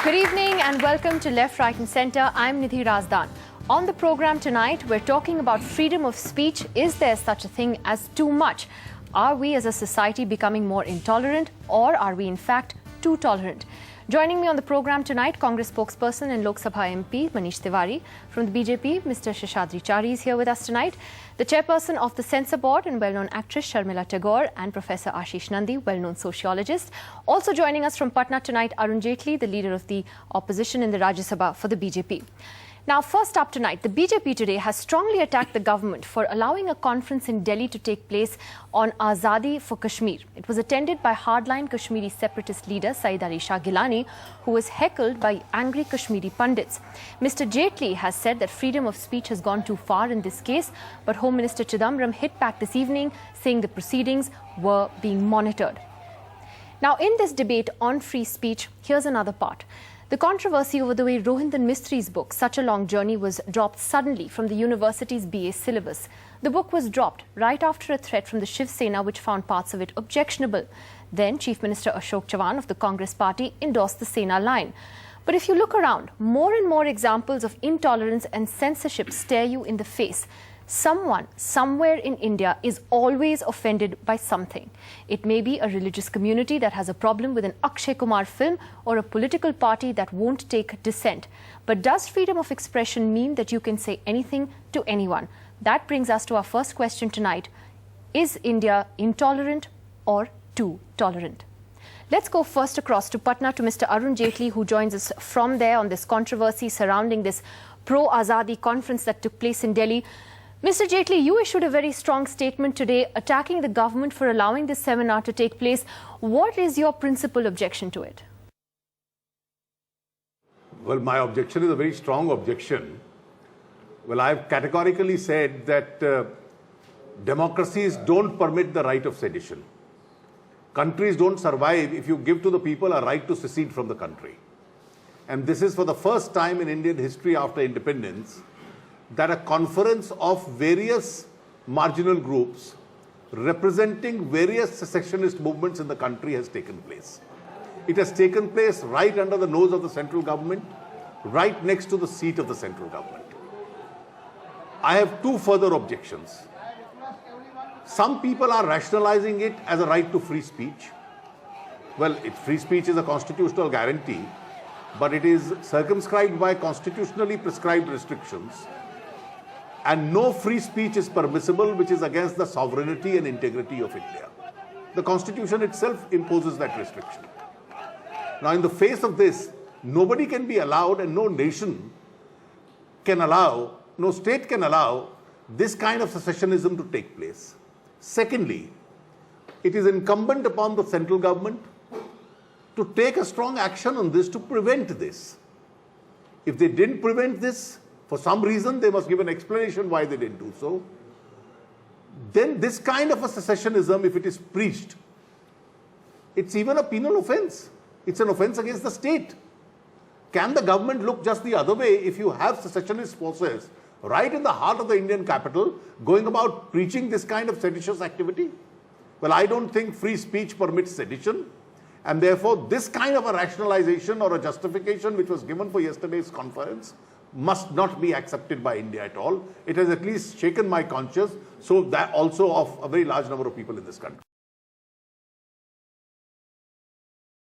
Good evening and welcome to Left, Right and Centre. I'm Nidhi Razdan. On the program tonight, we're talking about freedom of speech. Is there such a thing as too much? Are we as a society becoming more intolerant, or are we in fact too tolerant? Joining me on the program tonight, Congress spokesperson and Lok Sabha MP Manish Tiwari. From the BJP, Mr. Sheshadri Chari is here with us tonight. The chairperson of the Censor Board and well-known actress Sharmila Tagore, and Professor Ashish Nandi, well-known sociologist. Also joining us from Patna tonight, Arun Jaitley, the leader of the opposition in the Rajya Sabha for the BJP. Now, first up tonight, the BJP today has strongly attacked the government for allowing a conference in Delhi to take place on Azadi for Kashmir. It was attended by hardline Kashmiri separatist leader Saeed Ali Shah Gilani, who was heckled by angry Kashmiri pundits. Mr. Jaitley has said that freedom of speech has gone too far in this case, but Home Minister Chidambaram hit back this evening, saying the proceedings were being monitored. Now, in this debate on free speech, here's another part. The controversy over the way Rohinton Mistri's book, Such a Long Journey, was dropped suddenly from the university's BA syllabus. The book was dropped right after a threat from the Shiv Sena, which found parts of it objectionable. Then Chief Minister Ashok Chavan of the Congress party endorsed the Sena line. But if you look around, more and more examples of intolerance and censorship stare you in the face. Someone, somewhere in India, is always offended by something. It may be a religious community that has a problem with an Akshay Kumar film, or a political party that won't take dissent. But does freedom of expression mean that you can say anything to anyone? That brings us to our first question tonight. Is India intolerant or too tolerant? Let's go first across to Patna to Mr. Arun Jaitley, who joins us from there on this controversy surrounding this pro-Azadi conference that took place in Delhi. Mr. Jaitley, you issued a very strong statement today attacking the government for allowing this seminar to take place. What is your principal objection to it? Well, my objection is a very strong objection. Well, I've categorically said that democracies don't permit the right of sedition. Countries don't survive if you give to the people a right to secede from the country. And this is for the first time in Indian history after independence that a conference of various marginal groups representing various secessionist movements in the country has taken place. It has taken place right under the nose of the central government, right next to the seat of the central government. I have two further objections. Some people are rationalizing it as a right to free speech. Well, free speech is a constitutional guarantee, but it is circumscribed by constitutionally prescribed restrictions. And no free speech is permissible which is against the sovereignty and integrity of India. The Constitution itself imposes that restriction. Now, in the face of this, nobody can be allowed, and no nation can allow, no state can allow this kind of secessionism to take place. Secondly, it is incumbent upon the central government to take a strong action on this to prevent this. If they didn't prevent this, for some reason, they must give an explanation why they didn't do so. Then this kind of a secessionism, if it is preached, it's even a penal offense. It's an offense against the state. Can the government look just the other way if you have secessionist forces right in the heart of the Indian capital going about preaching this kind of seditious activity? Well, I don't think free speech permits sedition. And therefore, this kind of a rationalization or a justification which was given for yesterday's conference must not be accepted by India at all. It has at least shaken my conscience, so that also of a very large number of people in this country.